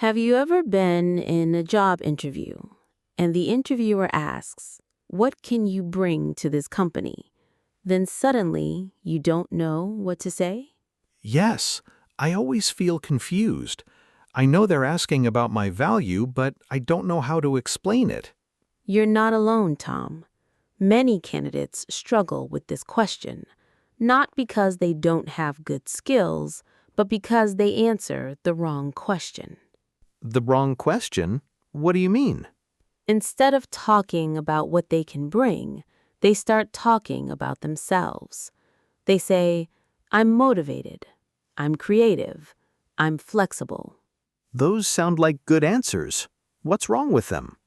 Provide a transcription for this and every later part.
Have you ever been in a job interview and the interviewer asks, "What can you bring to this company?" Then suddenly you don't know what to say? Yes, I always feel confused. I know they're asking about my value, but I don't know how to explain it. You're not alone, Tom. Many candidates struggle with this question, not because they don't have good skills, but because they answer the wrong question. The wrong question? What do you mean? Instead of talking about what they can bring, they start talking about themselves. They say, "I'm motivated, I'm creative, I'm flexible." Those sound like good answers. What's wrong with them?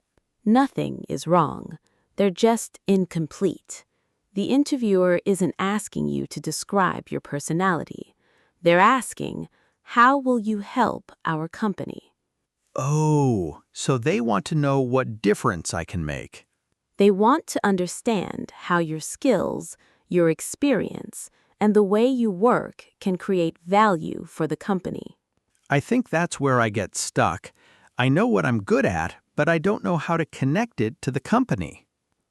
Nothing is wrong. They're just incomplete. The interviewer isn't asking you to describe your personality. They're asking, "How will you help our company?" Oh, so they want to know what difference I can make. They want to understand how your skills, your experience, and the way you work can create value for the company. I think that's where I get stuck. I know what I'm good at, but I don't know how to connect it to the company.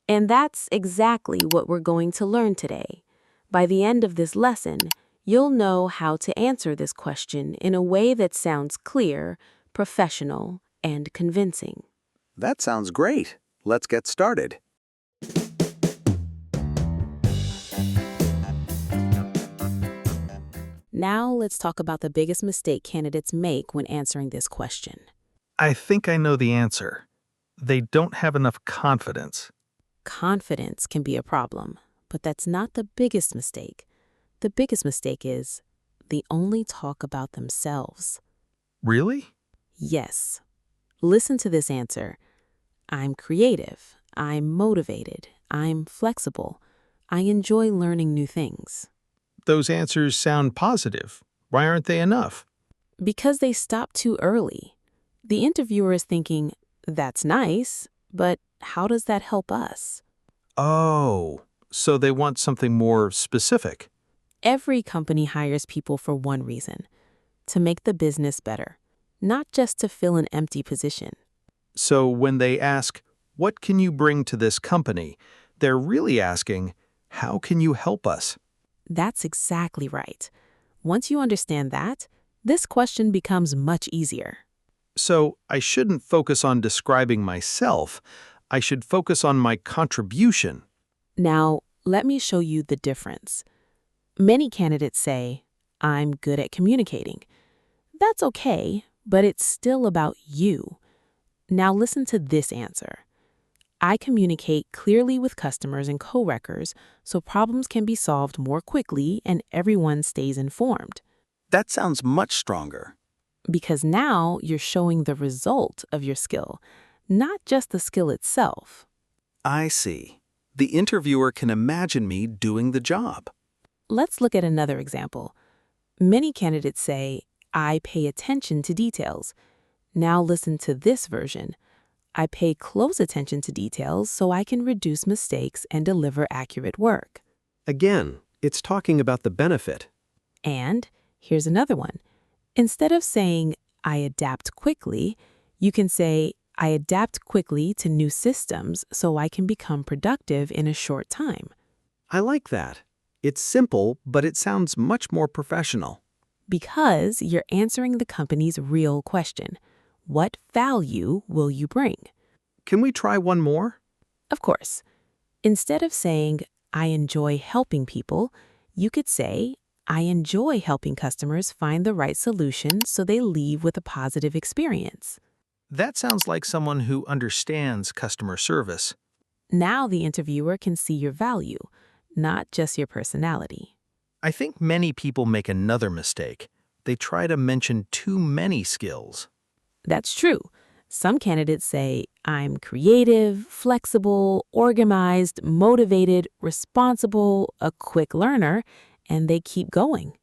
And that's exactly what we're going to learn today. By the end of this lesson, you'll know how to answer this question in a way that sounds clear, professional, and convincing. That sounds great. Let's get started. Now let's talk about the biggest mistake candidates make when answering this question. I think I know the answer. They don't have enough confidence. Confidence can be a problem, but that's not the biggest mistake. The biggest mistake is they only talk about themselves. Really? Yes. Listen to this answer. I'm creative. I'm motivated. I'm flexible. I enjoy learning new things. Those answers sound positive. Why aren't they enough? Because they stop too early. The interviewer is thinking, "That's nice, but how does that help us?" Oh, so they want something more specific. Every company hires people for one reason, to make the business better, not just to fill an empty position. So when they ask, "What can you bring to this company?" they're really asking, "How can you help us?" That's exactly right. Once you understand that, this question becomes much easier. So I shouldn't focus on describing myself. I should focus on my contribution. Now, let me show you the difference. Many candidates say, "I'm good at communicating." That's okay, but it's still about you. Now listen to this answer. "I communicate clearly with customers and coworkers so problems can be solved more quickly and everyone stays informed." That sounds much stronger. Because now you're showing the result of your skill, not just the skill itself. I see. The interviewer can imagine me doing the job. Let's look at another example. Many candidates say, "I pay attention to details." Now listen to this version. "I pay close attention to details so I can reduce mistakes and deliver accurate work." Again, it's talking about the benefit. And here's another one. Instead of saying, "I adapt quickly," you can say, "I adapt quickly to new systems so I can become productive in a short time." I like that. It's simple, but it sounds much more professional. Because you're answering the company's real question. What value will you bring? Can we try one more? Of course. Instead of saying, "I enjoy helping people," you could say, "I enjoy helping customers find the right solution so they leave with a positive experience." That sounds like someone who understands customer service. Now the interviewer can see your value, not just your personality. I think many people make another mistake. They try to mention too many skills. That's true. Some candidates say, "I'm creative, flexible, organized, motivated, responsible, a quick learner," and they keep going.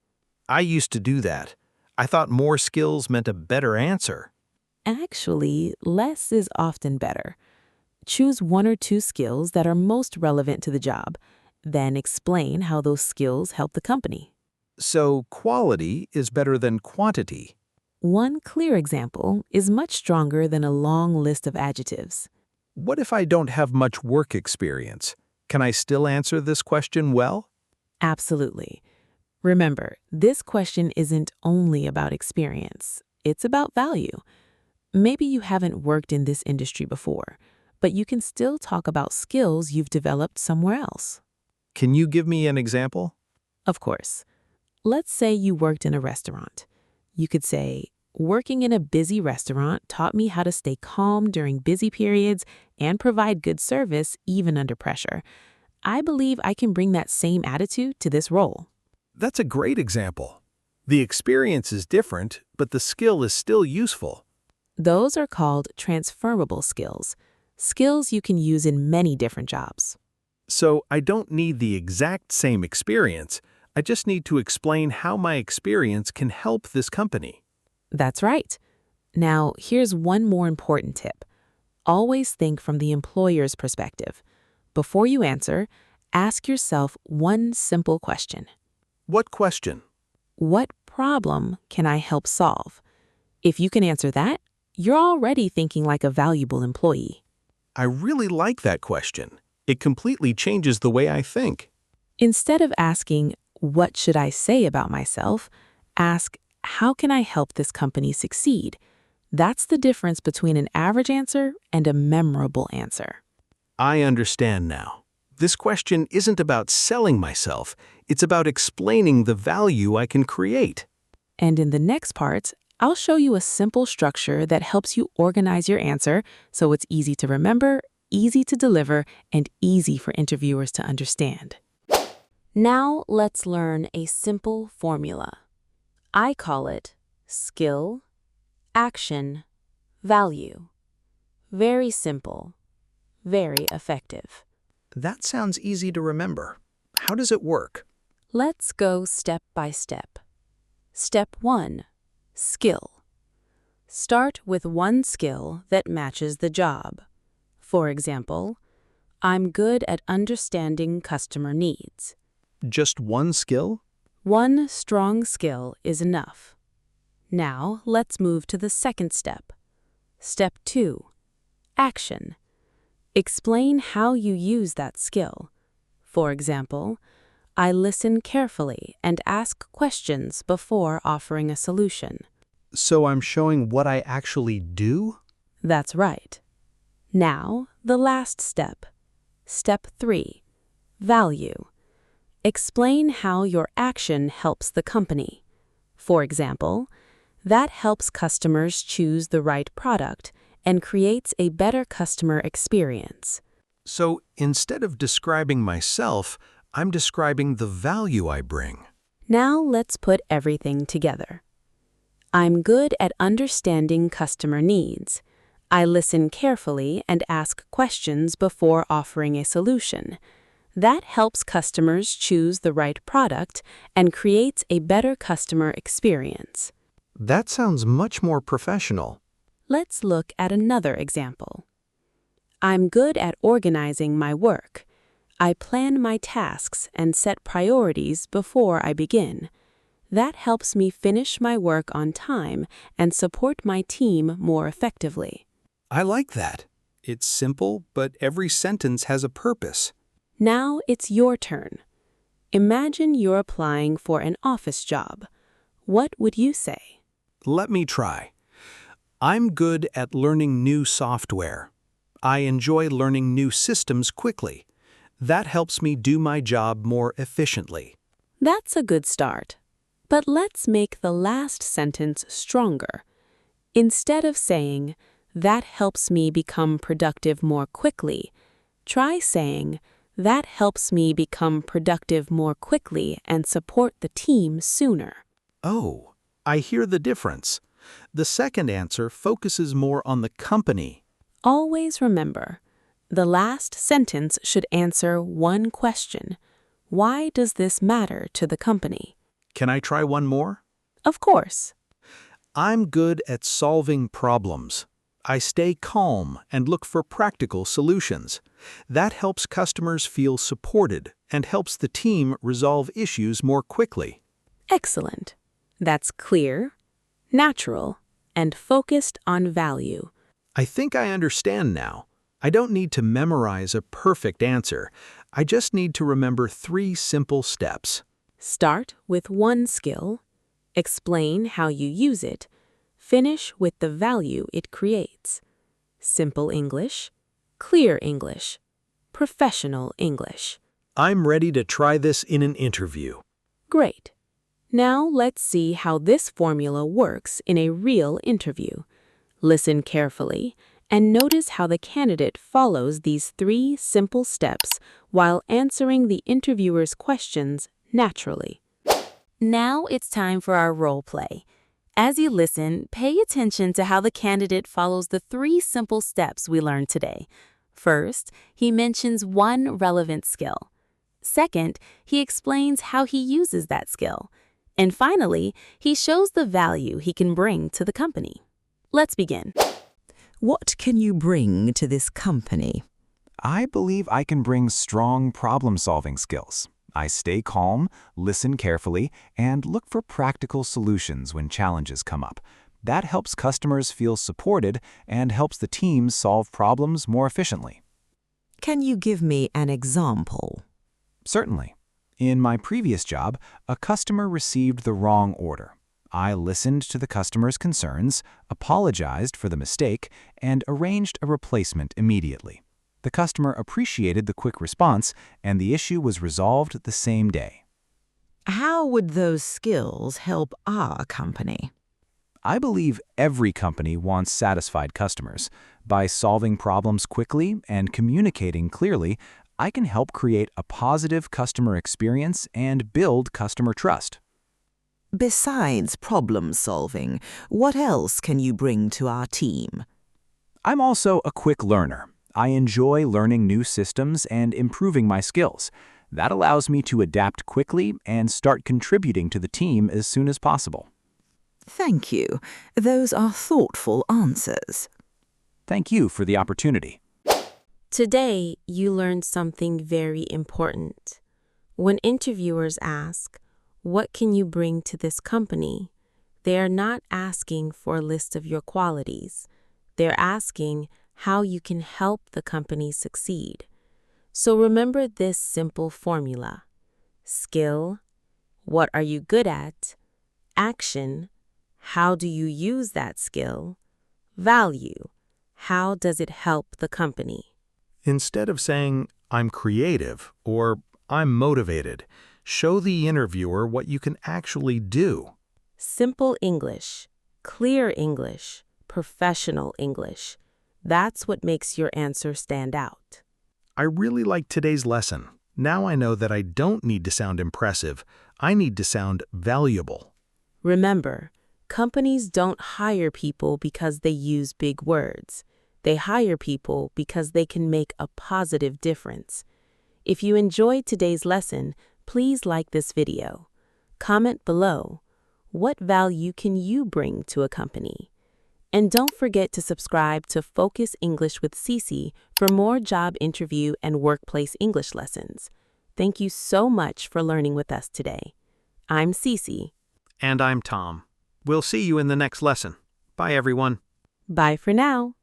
I used to do that. I thought more skills meant a better answer. Actually, less is often better. Choose one or two skills that are most relevant to the job, then explain how those skills help the company. So quality is better than quantity. One clear example is much stronger than a long list of adjectives. What if I don't have much work experience? Can I still answer this question well? Absolutely. Remember, this question isn't only about experience, it's about value. Maybe you haven't worked in this industry before, but you can still talk about skills you've developed somewhere else. Can you give me an example? Of course. Let's say you worked in a restaurant. You could say, working in a busy restaurant taught me how to stay calm during busy periods and provide good service even under pressure. I believe I can bring that same attitude to this role. That's a great example. The experience is different, but the skill is still useful. Those are called transferable skills, skills you can use in many different jobs. So I don't need the exact same experience. I just need to explain how my experience can help this company. That's right. Now, here's one more important tip. Always think from the employer's perspective. Before you answer, ask yourself one simple question. What question? What problem can I help solve? If you can answer that, you're already thinking like a valuable employee. I really like that question. It completely changes the way I think. Instead of asking, what should I say about myself? Ask, how can I help this company succeed? That's the difference between an average answer and a memorable answer. I understand now. This question isn't about selling myself. It's about explaining the value I can create. And in the next part, I'll show you a simple structure that helps you organize your answer so it's easy to remember, easy to deliver, and easy for interviewers to understand. Now let's learn a simple formula. I call it skill, action, value. Very simple, very effective. That sounds easy to remember. How does it work? Let's go step by step. Step 1. Skill. Start with one skill that matches the job. For example, I'm good at understanding customer needs. Just one skill? One strong skill is enough. Now, let's move to the second step. Step 2. Action. Explain how you use that skill. For example, I listen carefully and ask questions before offering a solution. So I'm showing what I actually do? That's right. Now, the last step. Step 3. Value. Explain how your action helps the company. For example, that helps customers choose the right product and creates a better customer experience. So instead of describing myself, I'm describing the value I bring. Now let's put everything together. I'm good at understanding customer needs. I listen carefully and ask questions before offering a solution. That helps customers choose the right product and creates a better customer experience. That sounds much more professional. Let's look at another example. I'm good at organizing my work. I plan my tasks and set priorities before I begin. That helps me finish my work on time and support my team more effectively. I like that. It's simple, but every sentence has a purpose. Now it's your turn. Imagine you're applying for an office job. What would you say? Let me try. I'm good at learning new software. I enjoy learning new systems quickly. That helps me do my job more efficiently. That's a good start. But let's make the last sentence stronger. Instead of saying, that helps me become productive more quickly, try saying, that helps me become productive more quickly and support the team sooner. Oh, I hear the difference. The second answer focuses more on the company. Always remember, the last sentence should answer one question. Why does this matter to the company? Can I try one more? Of course. I'm good at solving problems. I stay calm and look for practical solutions. That helps customers feel supported and helps the team resolve issues more quickly. Excellent. That's clear. natural, and focused on value. I think I understand now. I don't need to memorize a perfect answer. I just need to remember 3 simple steps. Start with one skill, explain how you use it, finish with the value it creates. Simple English, clear English, professional English. I'm ready to try this in an interview. Great. Now let's see how this formula works in a real interview. Listen carefully and notice how the candidate follows these 3 simple steps while answering the interviewer's questions naturally. Now it's time for our role play. As you listen, pay attention to how the candidate follows the 3 simple steps we learned today. First, he mentions one relevant skill. Second, he explains how he uses that skill. And finally, he shows the value he can bring to the company. Let's begin. What can you bring to this company? I believe I can bring strong problem-solving skills. I stay calm, listen carefully, and look for practical solutions when challenges come up. That helps customers feel supported and helps the team solve problems more efficiently. Can you give me an example? Certainly. In my previous job, a customer received the wrong order. I listened to the customer's concerns, apologized for the mistake, and arranged a replacement immediately. The customer appreciated the quick response, and the issue was resolved the same day. How would those skills help our company? I believe every company wants satisfied customers. By solving problems quickly and communicating clearly, I can help create a positive customer experience and build customer trust. Besides problem solving, what else can you bring to our team? I'm also a quick learner. I enjoy learning new systems and improving my skills. That allows me to adapt quickly and start contributing to the team as soon as possible. Thank you. Those are thoughtful answers. Thank you for the opportunity. Today, you learned something very important. When interviewers ask, "What can you bring to this company?" they are not asking for a list of your qualities. They're asking how you can help the company succeed. So remember this simple formula. Skill, what are you good at? Action, how do you use that skill? Value, how does it help the company? Instead of saying, "I'm creative" or "I'm motivated," show the interviewer what you can actually do. Simple English, clear English, professional English. That's what makes your answer stand out. I really liked today's lesson. Now I know that I don't need to sound impressive. I need to sound valuable. Remember, companies don't hire people because they use big words. They hire people because they can make a positive difference. If you enjoyed today's lesson, please like this video. Comment below. What value can you bring to a company? And don't forget to subscribe to Focus English with Cece for more job interview and workplace English lessons. Thank you so much for learning with us today. I'm Cece. And I'm Tom. We'll see you in the next lesson. Bye, everyone. Bye for now.